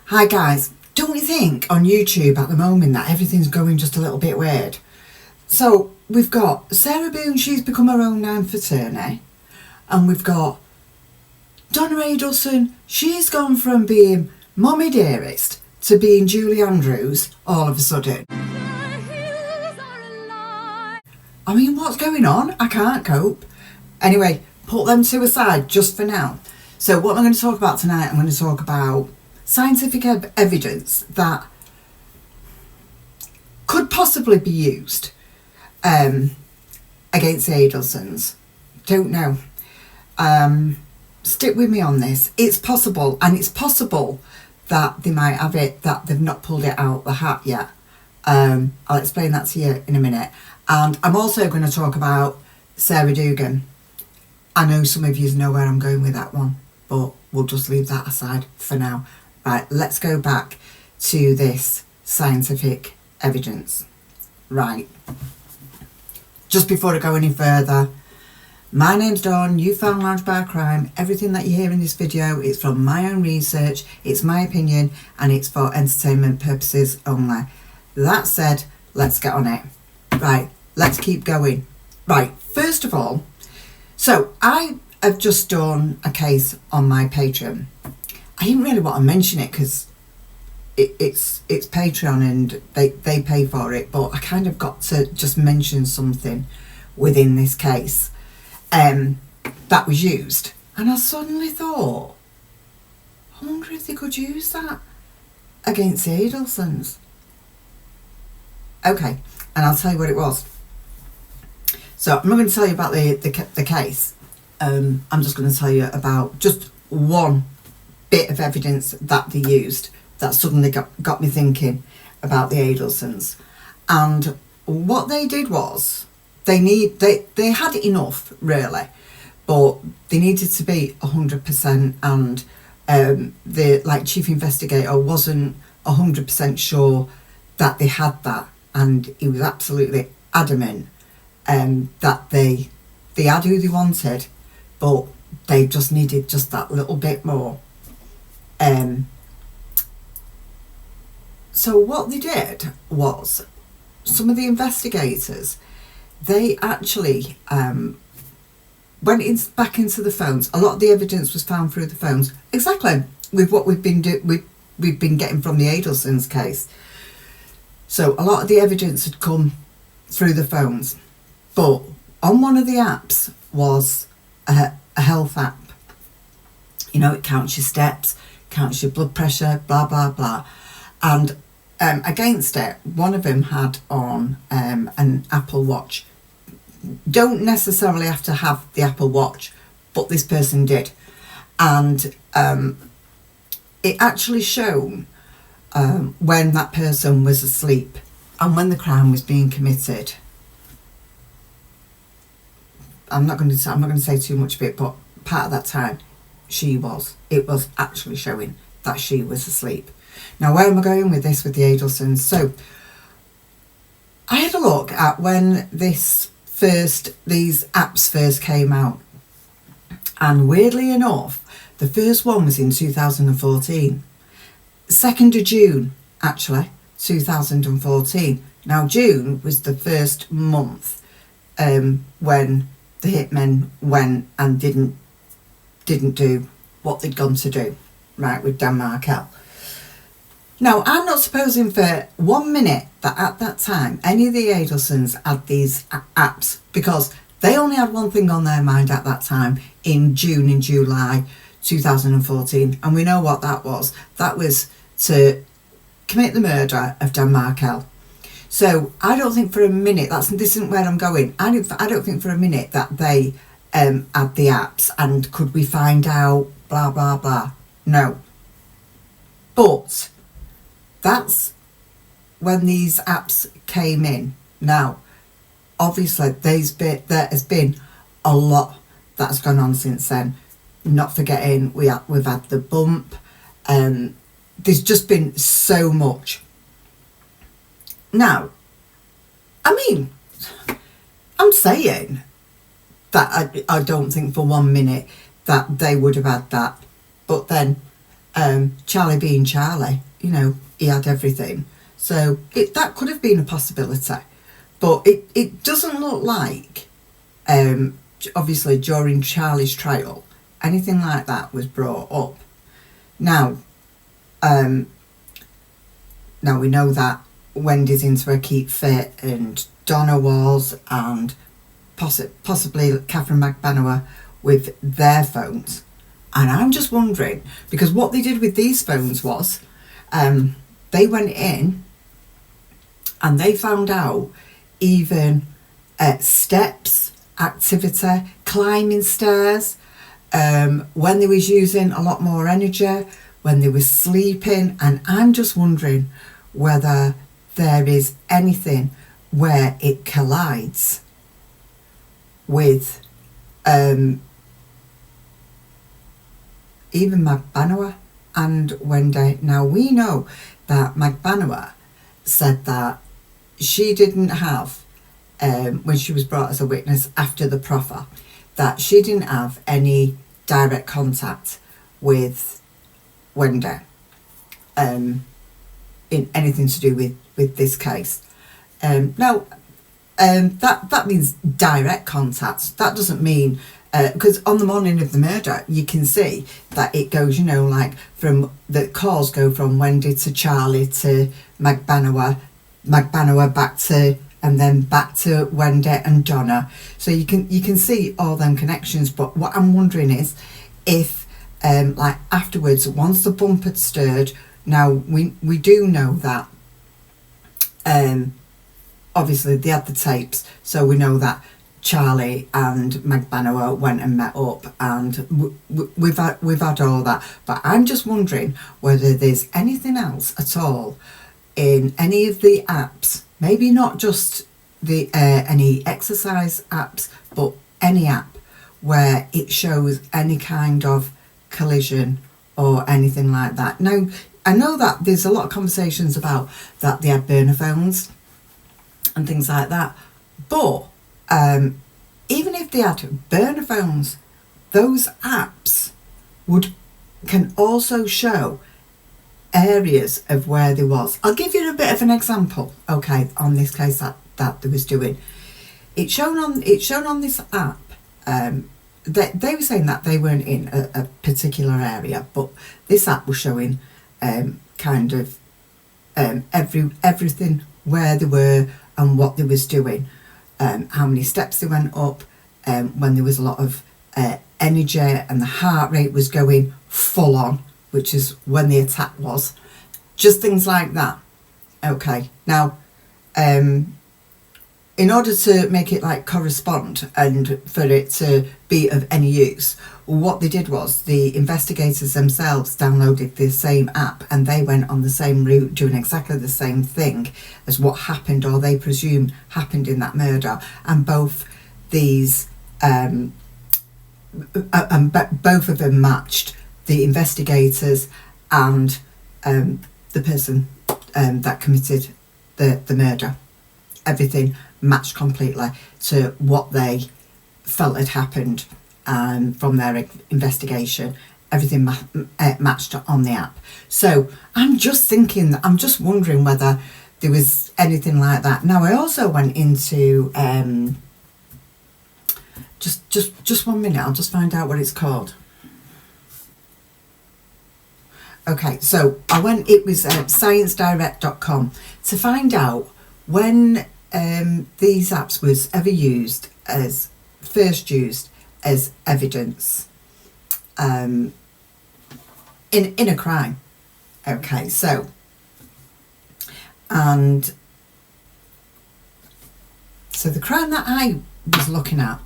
Hi guys, don't you think on YouTube at the moment that everything's going just a little bit weird? So we've got Sarah Dugan, she's become her own ninth attorney, and we've got Donna Adelson, she's gone from being Mommy Dearest to being Julie Andrews all of a sudden. I mean, what's going on? I can't cope. Anyway, put them two aside just for now. So what I'm going to talk about tonight, I'm going to talk about scientific evidence that could possibly be used against the Adelsons. Don't know. Stick with me on this. It's possible, and it's possible that they might have it, that they've not pulled it out the hat yet. I'll explain that to you in a minute. And I'm also going to talk about Sarah Dugan. I know some of you know where I'm going with that one, but we'll just leave that aside for now. Right, let's go back to this scientific evidence. Right. Just before I go any further, my name's Dawn, you found Lounge Bar Crime. Everything that you hear in this video is from my own research, it's my opinion, and it's for entertainment purposes only. That said, let's get on it. Right, let's keep going. Right, first of all, so I have just done a case on my Patreon. I didn't really want to mention it because it's Patreon and they pay for it, but I kind of got to just mention something within this case that was used. And I suddenly thought, I wonder if they could use that against the Adelsons. Okay, and I'll tell you what it was. So I'm not going to tell you about the case. I'm just going to tell you about just one bit of evidence that they used that suddenly got me thinking about the Adelsons. And what they did was they had enough really, but they needed to be 100%, and the chief investigator wasn't 100% sure that they had that, and he was absolutely adamant that they had who they wanted, but they just needed just that little bit more. So what they did was, some of the investigators, they actually went back into the phones. A lot of the evidence was found through the phones, exactly with what we've been getting from the Adelsons case. So a lot of the evidence had come through the phones, but on one of the apps was a health app. You know, it counts your steps, counts your blood pressure, blah blah blah. And against it, one of them had on an Apple Watch. Don't necessarily have to have the Apple Watch, but this person did. And it actually shown when that person was asleep and when the crime was being committed. I'm not going to say too much of it, but part of that time it was actually showing that she was asleep. Now, where am I going with this with the Adelsons? So I had a look at when these apps first came out, and weirdly enough, the first one was in 2014, 2nd of June actually, 2014. Now June was the first month when the hitmen went and didn't do what they'd gone to do, right, with Dan Markel. Now, I'm not supposing for 1 minute that at that time any of the Adelsons had these apps, because they only had one thing on their mind at that time in June and July 2014, and we know what that was. That was to commit the murder of Dan Markel. So I don't think for a minute, this isn't where I'm going, I don't think for a minute that they had the apps and could we find out blah blah blah. No. But that's when these apps came in. Now, obviously, there has been a lot that's gone on since then. Not forgetting we've had the bump. There's just been so much. Now, I mean, I'm saying that I don't think for 1 minute that they would have had that. But then Charlie being Charlie, you know, he had everything. So that could have been a possibility. But it doesn't look like, obviously, during Charlie's trial, anything like that was brought up. Now we know that Wendy's into her keep fit, and Donna was, and possibly Catherine McBanower with their phones. And I'm just wondering, because what they did with these phones was, they went in and they found out even steps, activity, climbing stairs, when they was using a lot more energy, when they was sleeping. And I'm just wondering whether there is anything where it collides with even McBanower and Wendi. Now we know that McBanower said that she didn't have, when she was brought as a witness after the proffer, that she didn't have any direct contact with Wendi in anything to do with this case. Now, that means direct contact. That doesn't mean, because on the morning of the murder, you can see that it goes, you know, like from the calls go from Wendi to Charlie to McBanower back to, and then back to Wendi and Donna. So you can see all them connections. But what I'm wondering is if, like afterwards, once the bump had stirred. Now we do know that, obviously they had the tapes, so we know that Charlie and McBanower went and met up, and we've had all that. But I'm just wondering whether there's anything else at all in any of the apps, maybe not just the any exercise apps, but any app where it shows any kind of collision or anything like that. Now, I know that there's a lot of conversations about that they had burner phones and things like that, but even if they had burner phones, those apps can also show areas of where there was. I'll give you a bit of an example, okay, on this case that they was doing. It's shown on this app. They were saying that they weren't in a particular area, but this app was showing kind of everything, where they were and what they was doing, how many steps they went up, when there was a lot of energy and the heart rate was going full on, which is when the attack was, just things like that. Okay, now in order to make it like correspond and for it to be of any use, what they did was the investigators themselves downloaded the same app, and they went on the same route doing exactly the same thing as what happened, or they presumed happened, in that murder. And both these both of them matched, the investigators and the person that committed the murder. Everything matched completely to what they felt had happened from their investigation. Everything matched on the app. So I'm just wondering whether there was anything like that. Now I also went into just 1 minute, I'll just find out what it's called. Okay, so it was sciencedirect.com to find out when these apps was ever first used as evidence in a crime. Okay, so the crime that I was looking at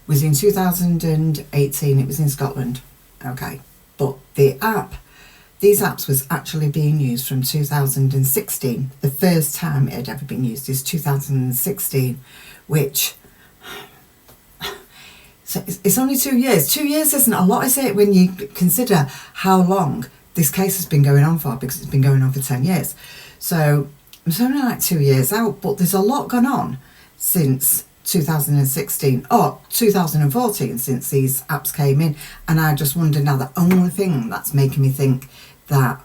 was in 2018. It was in Scotland. Okay, but these apps was actually being used from 2016. The first time it had ever been used is 2016, which, so it's only 2 years. 2 years isn't a lot, is it, when you consider how long this case has been going on for, because it's been going on for 10 years. So it's only like 2 years out, but there's a lot gone on since 2016 or 2014 since these apps came in. And I just wonder now, the only thing that's making me think that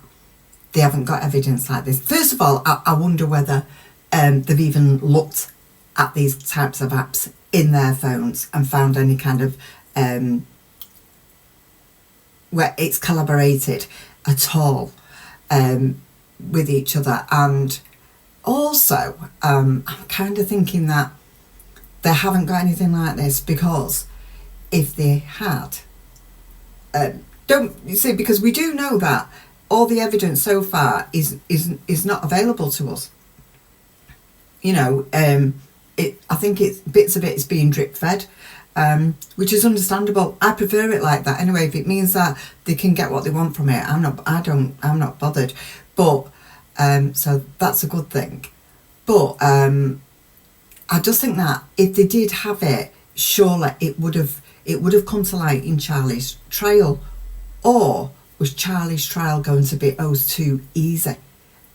they haven't got evidence like this. First of all, I wonder whether they've even looked at these types of apps in their phones and found any kind of where it's collaborated at all with each other. And also I'm kind of thinking that they haven't got anything like this, because if they had, don't you see, because we do know that all the evidence so far is not available to us. You know, I think bits of it is being drip fed, which is understandable. I prefer it like that anyway. If it means that they can get what they want from it, I'm not bothered. But so that's a good thing. But I just think that if they did have it, surely it would have come to light in Charlie's trial. Or was Charlie's trial going to be too easy,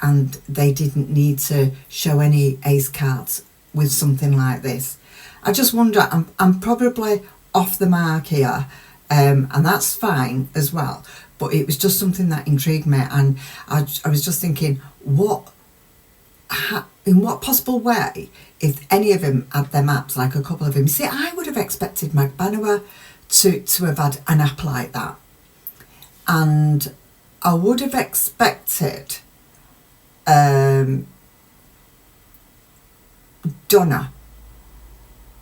and they didn't need to show any ace cards with something like this? I just wonder. I'm probably off the mark here, and that's fine as well. But it was just something that intrigued me, and I was just thinking, in what possible way, if any of them had their maps, like a couple of them. See, I would have expected Magbanua to have had an app like that. And I would have expected Donna,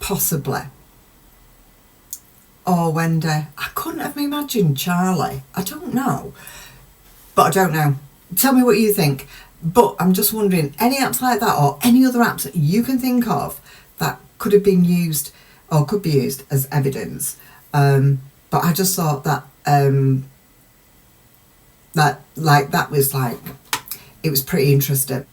possibly, or Wendi. I couldn't have imagined Charlie. I don't know. But I don't know. Tell me what you think. But I'm just wondering, any apps like that or any other apps that you can think of that could have been used or could be used as evidence. But I just thought that it was pretty interesting.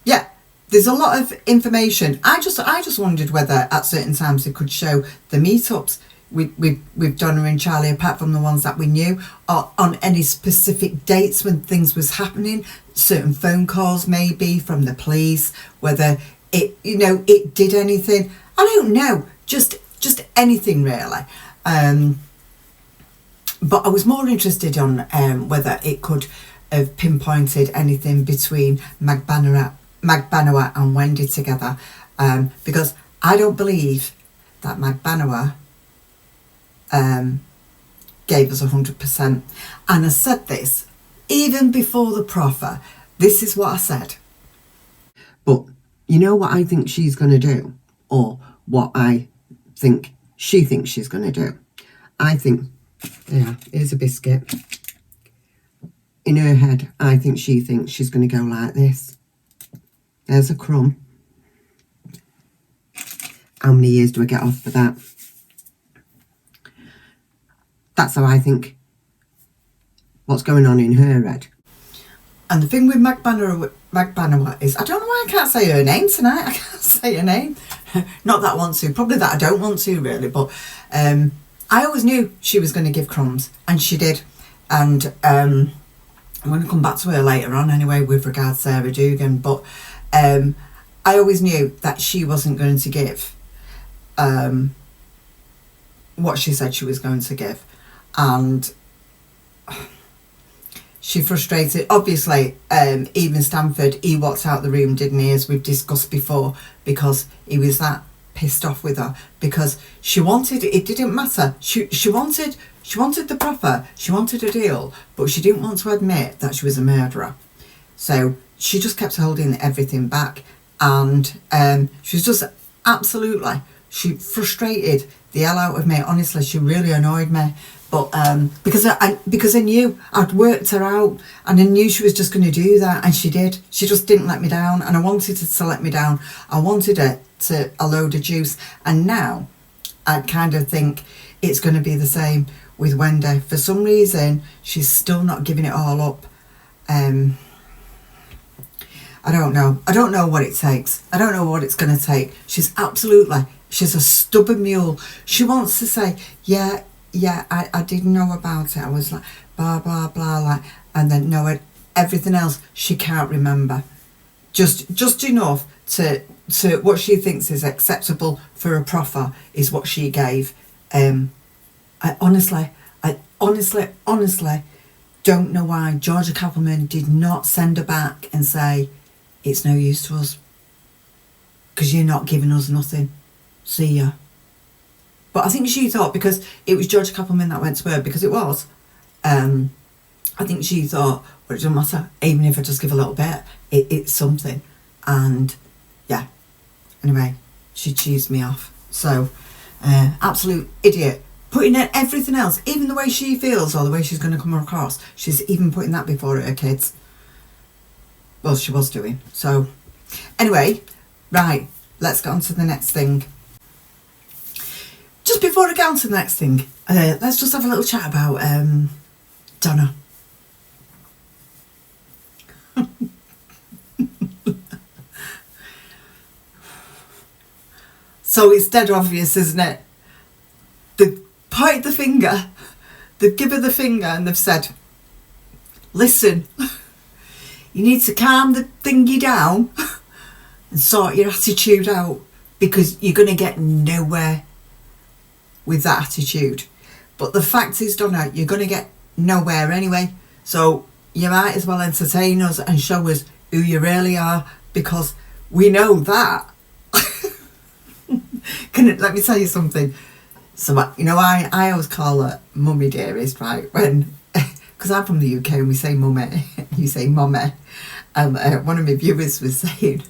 Yeah, there's a lot of information. I just wondered whether at certain times they could show the meetups with Donna and Charlie, apart from the ones that we knew, or on any specific dates when things was happening, certain phone calls maybe from the police, whether it did anything. I don't know, just anything really. But I was more interested on whether it could have pinpointed anything between Magbanua and Wendi together, because I don't believe that Magbanua gave us 100%. And I said this even before the proffer. This is what I said. But you know what I think she's going to do, or what I think she thinks she's going to do? I think, yeah, here's a biscuit. In her head, I think she thinks she's going to go like this. There's a crumb. How many years do I get off for that? That's how I think what's going on in her head. And the thing with Magbanua is, I don't know why I can't say her name tonight. I can't say her name. Not that I want to. Probably that I don't want to, really. But I always knew she was going to give crumbs. And she did. And I'm going to come back to her later on anyway with regards to Sarah Dugan. But I always knew that she wasn't going to give what she said she was going to give. And she frustrated, obviously. Even Stanford, he walked out the room, didn't he, as we've discussed before, because he was that pissed off with her, because she wanted, it didn't matter, she wanted the proffer, she wanted a deal, but she didn't want to admit that she was a murderer. So she just kept holding everything back, and she was just absolutely, she frustrated the hell out of me. Honestly, she really annoyed me. But because I knew I'd worked her out, and I knew she was just going to do that, and she did. She just didn't let me down, and I wanted her to let me down. I wanted her to a load of juice, and now I kind of think it's going to be the same with Wendi. For some reason, she's still not giving it all up. I don't know. I don't know what it takes. I don't know what it's going to take. She's a stubborn mule. She wants to say, yeah, I didn't know about it. I was like, blah, blah, blah, like, and then no, everything else she can't remember. Just enough to what she thinks is acceptable for a proffer is what she gave. I honestly, don't know why Georgia Kappelman did not send her back and say, it's no use to us, because you're not giving us nothing. See ya. But I think she thought, because it was Georgia Kappelman that went to her, because it was, I think she thought, well, it doesn't matter, even if I just give a little bit, it's something. And yeah, anyway, she cheesed me off. So, absolute idiot. Putting in everything else, even the way she feels or the way she's going to come across, she's even putting that before her kids. Well, she was doing. So, anyway, right, let's get on to the next thing. Just before I get on to the next thing, let's just have a little chat about Donna. So it's dead obvious, isn't it? They've pointed the finger, they've given the finger, and they've said, listen, you need to calm the thingy down and sort your attitude out, because you're going to get nowhere with that attitude. But the fact is, Donna, you're going to get nowhere anyway, so you might as well entertain us and show us who you really are, because we know that. Let me tell you something. So, you know, I always call her mummy dearest, right? When, because I'm from the UK and we say mummy, you say mummy. And one of my viewers was saying,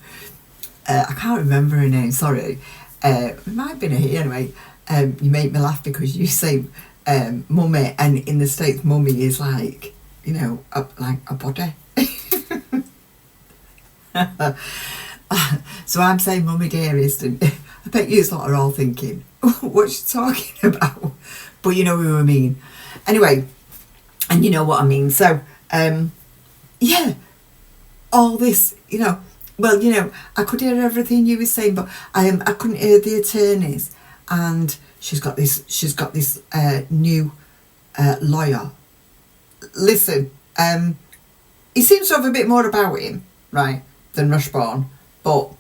I can't remember her name, sorry. It might have been her anyway. You make me laugh because you say mummy, and in the States, mummy is like, you know, like a body. So I'm saying mummy dearest, and I bet you lot are all thinking, what's she talking about? But you know who I mean. Anyway, and you know what I mean. So, yeah, all this, you know, well, you know, I could hear everything you were saying, but I couldn't hear the attorneys. And she's got this new lawyer. Listen, he seems to have a bit more about him, right, than Rushborn, but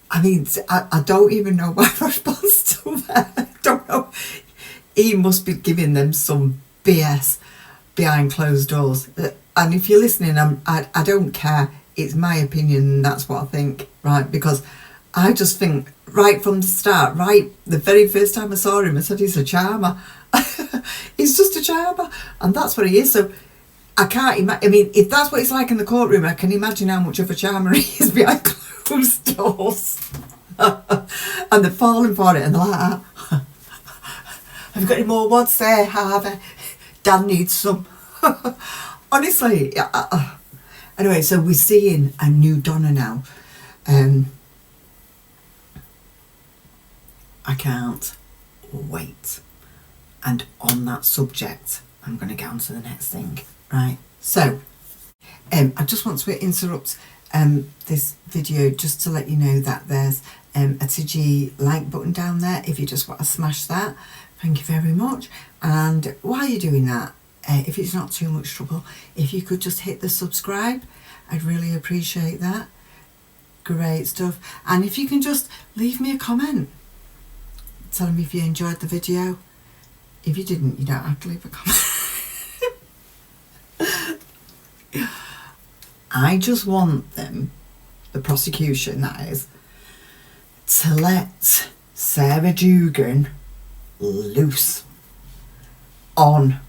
I mean, I don't even know why Rushborn's still there. I don't know. He must be giving them some BS behind closed doors. And if you're listening, I don't care. It's my opinion, and that's what I think, right? Because I just think, right from the start, right, the very first time I saw him, I said he's a charmer. He's just a charmer, and that's what he is. So I can't imagine. I mean, if that's what it's like in the courtroom, I can imagine how much of a charmer he is behind closed doors. And they're falling for it, and they're like, have you got any more wads there, Harvey? Dan needs some. Honestly, anyway, so we're seeing a new Donna now. I can't wait. And on that subject, I'm going to get on to the next thing, right? So, I just want to interrupt this video just to let you know that there's a TG like button down there if you just want to smash that. Thank you very much. And while you're doing that, if it's not too much trouble, if you could just hit the subscribe, I'd really appreciate that. Great stuff. And if you can just leave me a comment, tell me if you enjoyed the video. If you didn't, you don't have to leave a comment. I just want them, the prosecution that is, to let Sarah Dugan loose on.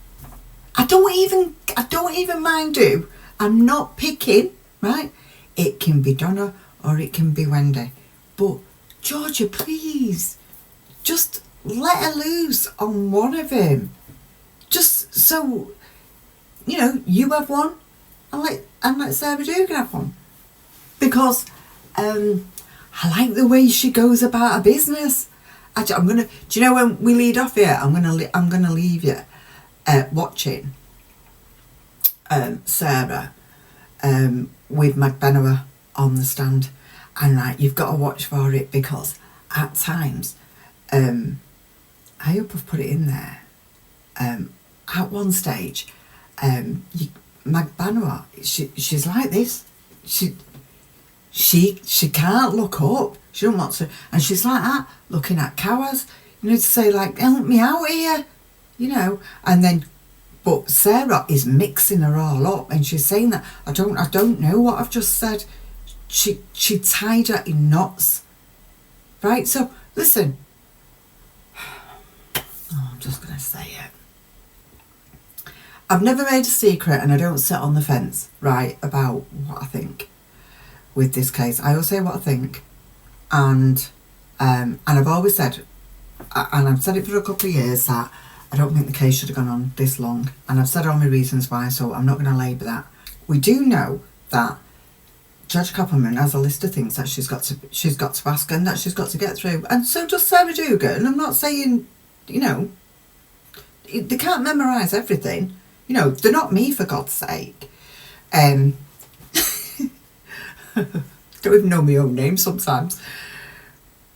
I don't even mind who. I'm not picking, right? It can be Donna or it can be Wendi. But Georgia, please, just let her loose on one of them. Just so, you know, you have one and let Sarah Dugan have one. Because I like the way she goes about her business. Actually, do you know when we lead off here, I'm gonna leave you watching Sarah with McBenower on the stand, and like, you've got to watch for it, because at times I hope I've put it in there, at one stage McBenower, she's like this, she can't look up, she don't want to, and she's like that, looking at cows, you know, to say like, help me out here, you know, and then, but Sarah is mixing her all up, and she's saying that, I don't know what I've just said. She tied her in knots, right? So, listen, I'm just going to say it. I've never made a secret, and I don't sit on the fence, right, about what I think with this case. I always say what I think, and I've always said, and I've said it for a couple of years, that I don't think the case should have gone on this long, and I've said all my reasons why, so I'm not going to labour that. We do know that Judge Koppelman has a list of things that she's got to ask and that she's got to get through, and so does Sarah Dugan. I'm not saying, you know, they can't memorise everything. You know, they're not me, for God's sake. Don't even know my own name sometimes.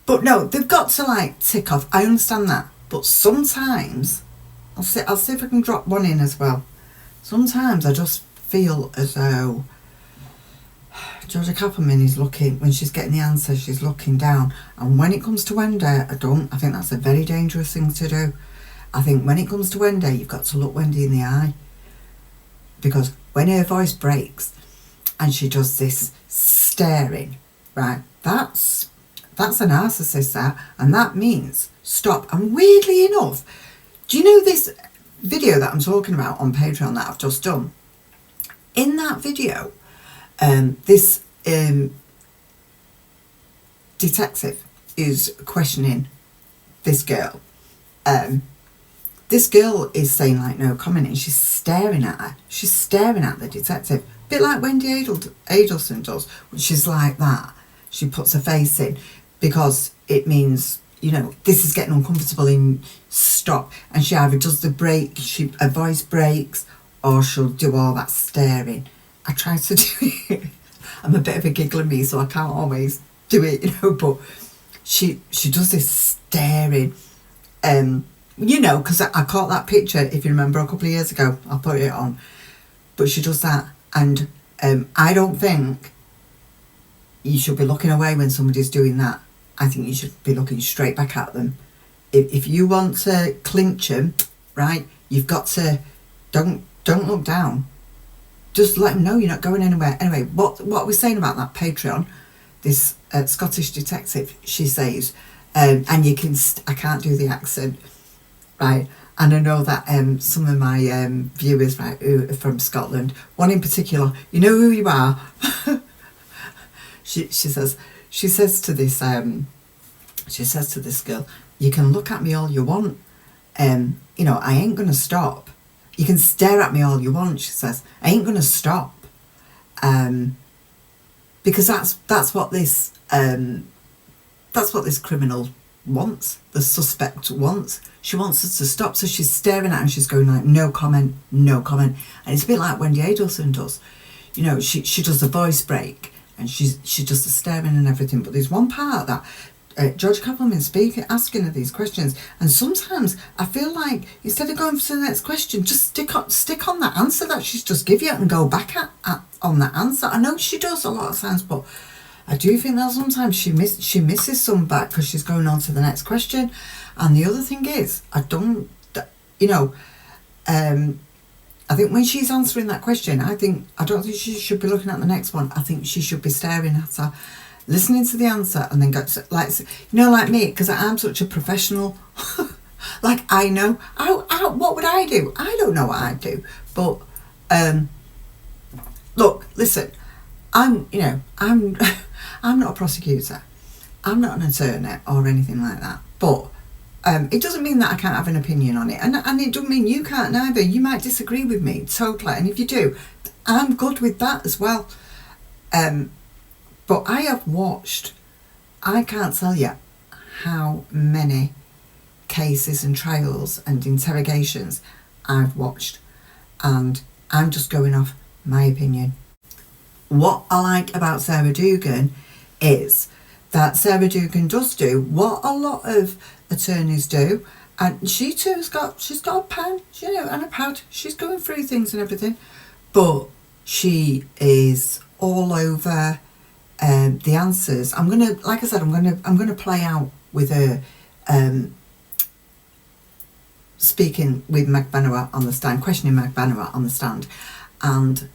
But no, they've got to like tick off. I understand that. But sometimes, I'll see if I can drop one in as well. Sometimes I just feel as though Georgia Koppelman is looking, when she's getting the answer, she's looking down. And when it comes to Wendi, I think that's a very dangerous thing to do. I think when it comes to Wendi, you've got to look Wendi in the eye. Because when her voice breaks and she does this staring, right, that's a narcissist, that, and that means stop. And weirdly enough, do you know this video that I'm talking about on Patreon that I've just done? In that video, this detective is questioning this girl. This girl is saying like no comment, and she's staring at her. She's staring at the detective, a bit like Wendi Adelson does when she's like that. She puts her face in because it means, you know, this is getting uncomfortable, in stop. And she either does the break, her voice breaks, or she'll do all that staring. I try to do it. I'm a bit of a giggler me, so I can't always do it, you know, but she does this staring, you know, because I caught that picture, if you remember, a couple of years ago. I'll put it on. But she does that, and I don't think you should be looking away when somebody's doing that. I think you should be looking straight back at them. If you want to clinch them, right, you've got to, don't look down. Just let them know you're not going anywhere. Anyway, what we're saying about that Patreon, this Scottish detective, she says, and you can, I can't do the accent, right, and I know that some of my viewers, right, who are from Scotland, one in particular, you know who you are. she says to this girl, you can look at me all you want, you know, I ain't gonna stop. You can stare at me all you want, she says, I ain't gonna stop, because that's what this criminal wants, the suspect wants. She wants us to stop, so she's staring at her and she's going like, no comment, no comment. And it's a bit like Wendi Adelson does, you know, she does the voice break and she does the staring and everything. But there's one part that Judge Koppelman asking her these questions, and sometimes I feel like instead of going to the next question, just stick on that answer that she's just give you and go back on that answer. I know she does a lot of times, but I do think that sometimes she misses some back because she's going on to the next question. And the other thing is, I think when she's answering that question, I don't think she should be looking at the next one. I think she should be staring at her, listening to the answer, and then go to, like, you know, like me, because I'm such a professional. Like, I know, what would I do? I don't know what I'd do. But look, listen, I'm not a prosecutor. I'm not an attorney or anything like that. But it doesn't mean that I can't have an opinion on it. And it doesn't mean you can't either. You might disagree with me, totally. And if you do, I'm good with that as well. But I have watched, I can't tell you how many cases and trials and interrogations I've watched. And I'm just going off my opinion. What I like about Sarah Dugan is that Sarah Dugan does do what a lot of attorneys do, and she too she's got a pen, you know, and a pad. She's going through things and everything, but she is all over the answers. I'm gonna, like I said, I'm gonna play out with her speaking with Magbanua on the stand, questioning Magbanua on the stand, and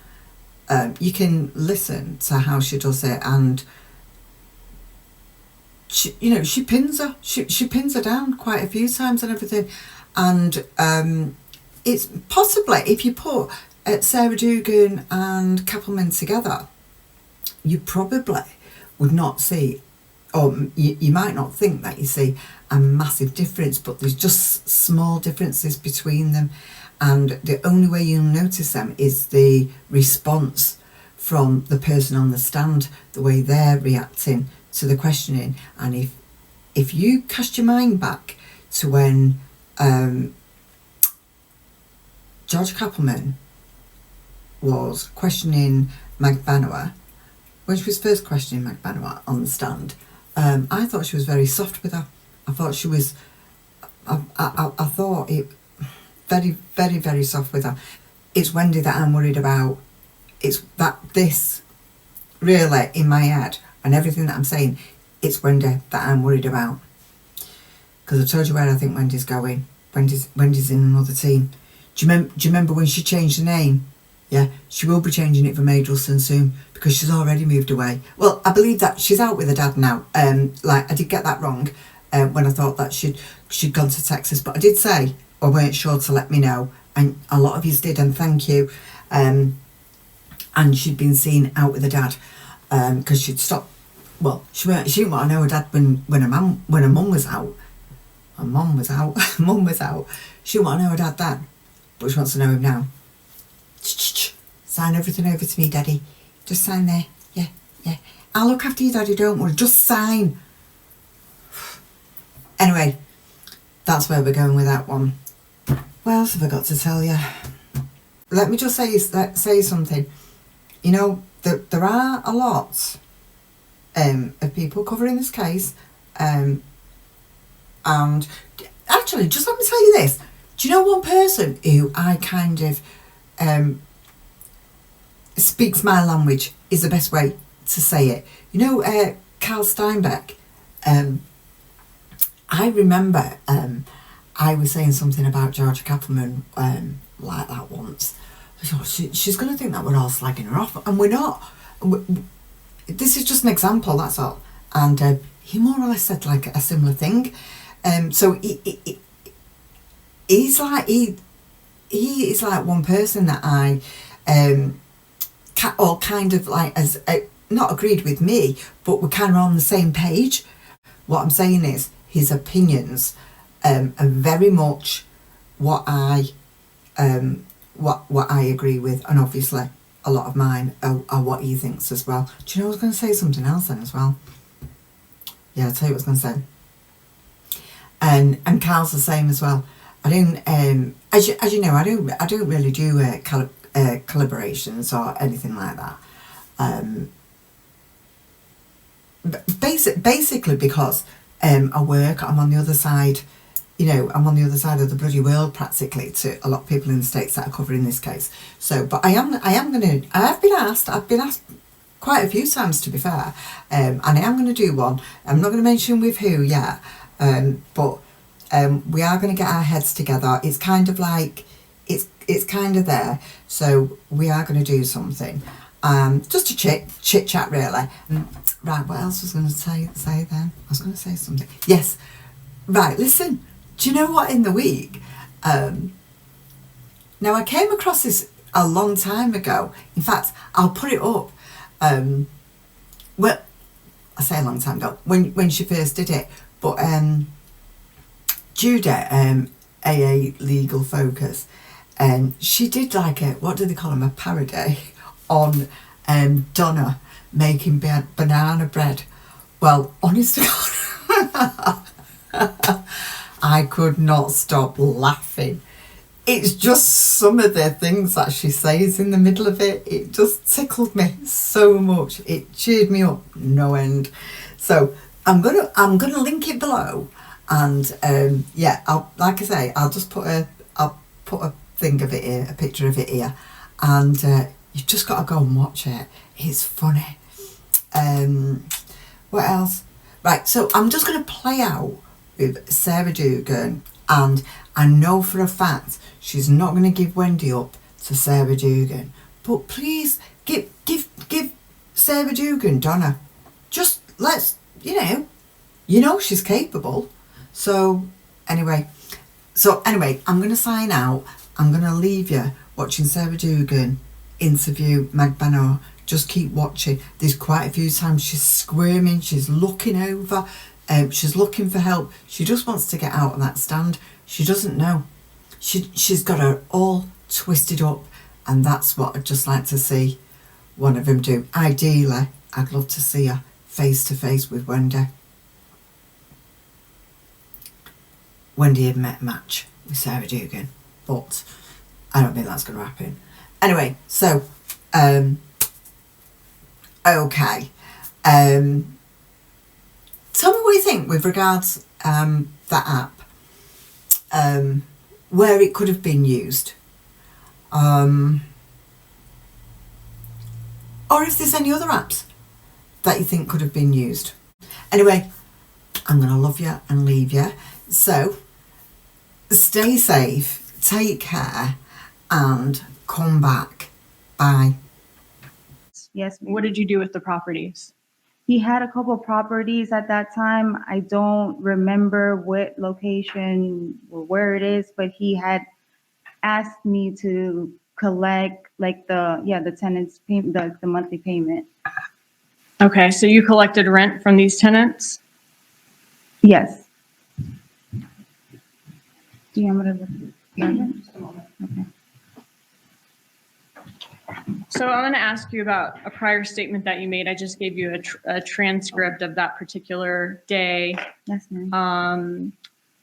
you can listen to how she does it, and she pins her. She pins her down quite a few times and everything, and it's possibly, if you put Sarah Dugan and Kappelman together, you probably would not see, or you might not think that you see a massive difference, but there's just small differences between them, and the only way you'll notice them is the response from the person on the stand, the way they're reacting to the questioning. And if you cast your mind back to when George Kappelman was questioning Magbanua, when she was first questioning Magbanua on the stand, I thought she was very soft with her. I thought she was, I thought it very, very, very soft with her. It's Wendi that I'm worried about. It's that this, really, in my head, and everything that I'm saying, it's Wendi that I'm worried about. Because I told you where I think Wendy's going. Wendy's in another team. Do you remember when she changed the name? Yeah, she will be changing it from Adelson soon, because she's already moved away. Well, I believe that she's out with her dad now. I did get that wrong when I thought that she'd gone to Texas, but I did say I weren't sure to let me know, and a lot of you did, and thank you. And she'd been seen out with her dad, because she'd stopped. Well, she didn't want to know her dad when her mum was out. Her mum was out. Mum was out. She didn't want to know her dad then, but she wants to know him now. Sign everything over to me, Daddy. Just sign there. Yeah. I'll look after you, Daddy, don't worry. Just sign. Anyway, that's where we're going with that one. What else have I got to tell you? Let me just say something. You know, there are a lot of people covering this case. And actually, just let me tell you this. Do you know one person who I kind of speaks my language, is the best way to say it? You know, Carl Steinbeck. I remember I was saying something about Georgia Kappelman like that once. I thought, she's going to think that we're all slagging her off, and we're not. This is just an example, that's all. And he more or less said like a similar thing. So he's like he is like one person that I or kind of like as not agreed with me, but we're kind of on the same page. What I'm saying is his opinions are very much what I agree with, and obviously a lot of mine are what he thinks as well. Do you know I was going to say something else then as well? Yeah, I'll tell you what I was going to say. And Carl's the same as well. I don't as you know, I don't really do collaborations or anything like that. Basically because I work, I'm on the other side. You know, I'm on the other side of the bloody world practically to a lot of people in the States that are covering this case. So, but I've been asked quite a few times, to be fair, and I am going to do one. I'm not going to mention with who yet, but we are going to get our heads together. It's kind of like, it's kind of there. So we are going to do something, just to chit chat really. Right, what else was I going to say then? I was going to say something. Yes, right, listen. Do you know what, in the week, now I came across this a long time ago. In fact, I'll put it up. Well, I say a long time ago, when she first did it, but Judah, AA Legal Focus, she did like a, what do they call them, a parody on Donna making banana bread. Well, honest to God, I could not stop laughing. It's just some of the things that she says in the middle of it. It just tickled me so much. It cheered me up no end. So I'm gonna link it below, and yeah, like I say, I'll put a thing of it here, a picture of it here, and you've just got to go and watch it. It's funny. What else? Right, so I'm just going to play out with Sarah Dugan, and I know for a fact she's not going to give Wendi up to Sarah Dugan. But please, give Sarah Dugan, Donna. Just let's, you know she's capable. So anyway, I'm going to sign out. I'm going to leave you watching Sarah Dugan interview Meg Banner. Just keep watching. There's quite a few times she's squirming, she's looking over, she's looking for help. She just wants to get out of that stand. She doesn't know. She's got her all twisted up, and that's what I'd just like to see one of them do. Ideally, I'd love to see her face to face with Wendi. Wendi had met a match with Sarah Dugan, but I don't think that's going to happen. Anyway, so, okay. Tell me what you think with regards that app, where it could have been used, or if there's any other apps that you think could have been used. Anyway, I'm going to love you and leave you. So, stay safe, take care, and come back. Bye. Yes. What did you do with the properties? He had a couple properties at that time. I don't remember what location or where it is, but he had asked me to collect like the tenant's payment, the monthly payment. Okay, so you collected rent from these tenants? Yes. Do you want me to look? Just a moment. Okay. So I'm going to ask you about a prior statement that you made. I just gave you a transcript of that particular day. Yes, ma'am.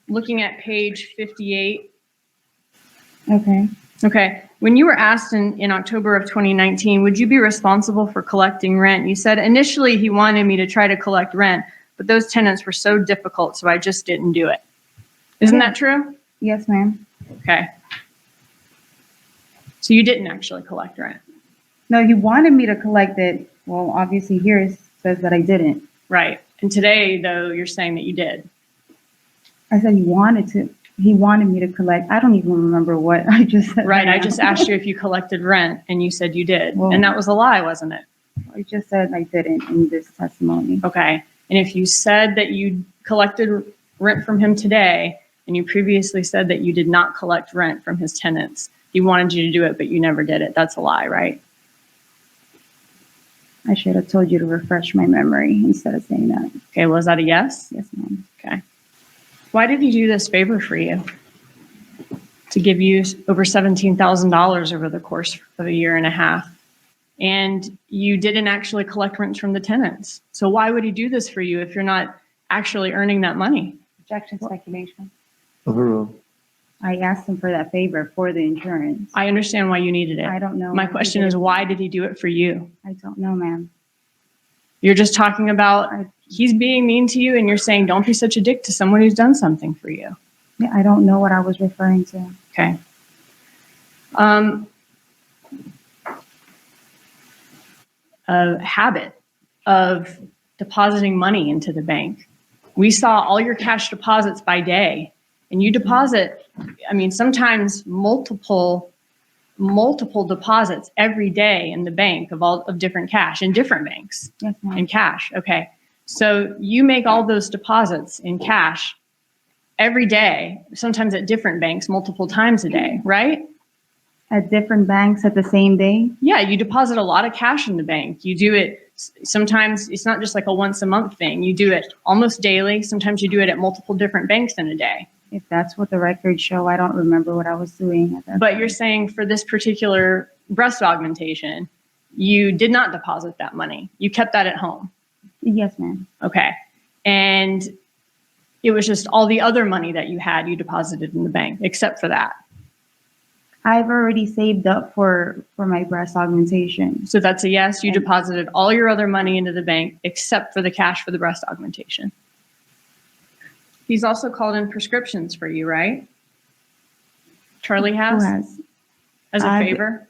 Looking at page 58. Okay. Okay. When you were asked in October of 2019, would you be responsible for collecting rent? You said initially he wanted me to try to collect rent, but those tenants were so difficult, so I just didn't do it. Isn't that true? Yes, ma'am. Okay. So you didn't actually collect rent? No, he wanted me to collect it. Well, obviously here it says that I didn't. Right. And today, though, you're saying that you did. I said he wanted me to collect. I don't even remember what I just said. Right. I just asked you if you collected rent, and you said you did. Well, and that was a lie, wasn't it? I just said I didn't in this testimony. Okay. And if you said that you collected rent from him today, and you previously said that you did not collect rent from his tenants, he wanted you to do it, but you never did it. That's a lie, right? I should have told you to refresh my memory instead of saying that. Okay. Was that a yes? Yes, ma'am. Okay. Why did he do this favor for you? To give you over $17,000 over the course of a year and a half. And you didn't actually collect rent from the tenants. So why would he do this for you if you're not actually earning that money? Objection, speculation. Overruled. I asked him for that favor for the insurance. I understand why you needed it. I don't know. My question is, why did he do it for you? I don't know, ma'am. You're just talking about he's being mean to you, and you're saying don't be such a dick to someone who's done something for you. Yeah, I don't know what I was referring to. Okay. A habit of depositing money into the bank. We saw all your cash deposits by day, and you deposit, I mean, sometimes multiple deposits every day in the bank of different cash in different banks. Yes, ma'am. In cash. Okay. So you make all those deposits in cash every day, sometimes at different banks, multiple times a day, right? At different banks at the same day? Yeah, you deposit a lot of cash in the bank. You do it, sometimes it's not just like a once a month thing. You do it almost daily. Sometimes you do it at multiple different banks in a day. If that's what the records show, I don't remember what I was doing at that But time. you're saying for this particular breast augmentation, you did not deposit that money. You kept that at home. Yes, ma'am. Okay. And it was just all the other money that you had, you deposited in the bank, except for that. I've already saved up for my breast augmentation. So that's a yes. You deposited all your other money into the bank, except for the cash for the breast augmentation. He's also called in prescriptions for you, right? Charlie has? Who has? As a favor?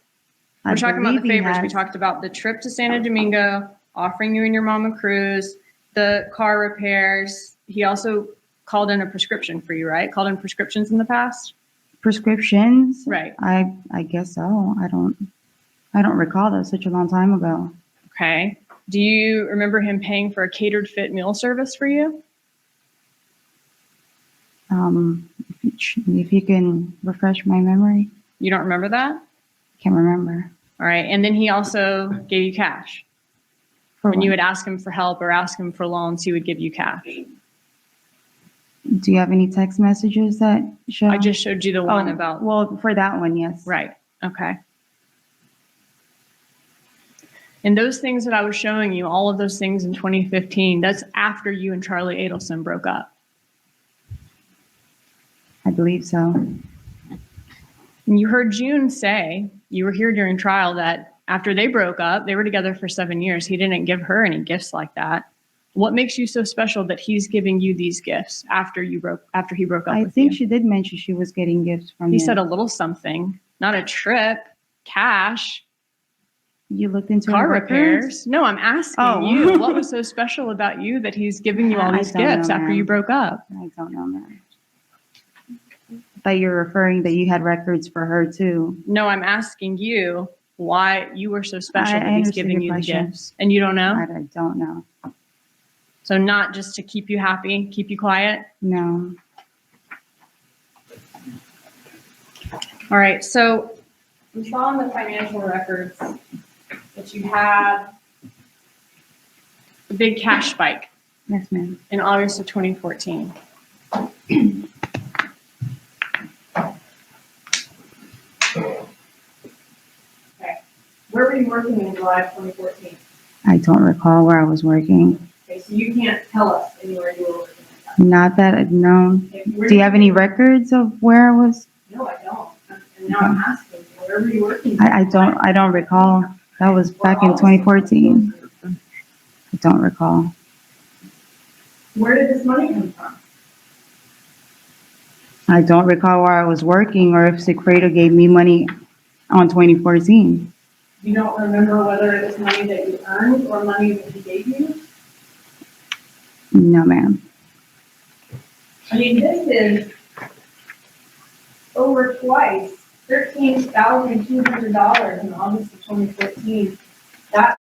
We're talking about the believe he favors. We has. talked about the trip to Santo Domingo, offering you and your mom a cruise, the car repairs. He also called in a prescription for you, right? Called in prescriptions in the past? Prescriptions? Right. I guess so. I don't recall that, such a long time ago. Okay. Do you remember him paying for a catered fit meal service for you? If you can refresh my memory. You don't remember that? Can't remember. All right. And then he also gave you cash. For When you what? would ask him for help or ask him for loans, he would give you cash. Do you have any text messages that show? I just showed you the one Oh, about, well, for that one, yes. right. Okay. And those things that I was showing you, all of those things in 2015, that's after you and Charlie Adelson broke up. I believe so. And you heard June say, you were here during trial, that after they broke up, they were together for 7 years. He didn't give her any gifts like that. What makes you so special that he's giving you these gifts after he broke up I with think you? she did mention she was getting gifts from He him. said a little something, not a trip, cash, You looked into car her records? repairs. No, I'm asking Oh. you, what was so special about you that he's giving you all I these don't know, gifts after ma'am. you broke up? I don't know, man. I thought you were referring that you had records for her too. No, I'm asking you why you were so special I that he's understood giving your you the question. gifts. And you don't know? I don't know. So not just to keep you happy, keep you quiet? No. All right, so we saw in the financial records that you had a big cash spike Yes, ma'am. in August of 2014. Okay. Where were you working in July of 2014? I don't recall where I was working. Okay, so you can't tell us anywhere you were working at that. Not that I've known. Okay, where Do you did have any records of where I was? No, I don't. And now I'm asking, where were you working? I don't recall. That was back in 2014. I don't recall. Where did this money come from? I don't recall where I was working or if Secreto gave me money on 2014. You don't remember whether it was money that you earned or money that he gave you? No, ma'am. I mean, this is over twice, $13,200 in August of 2014. That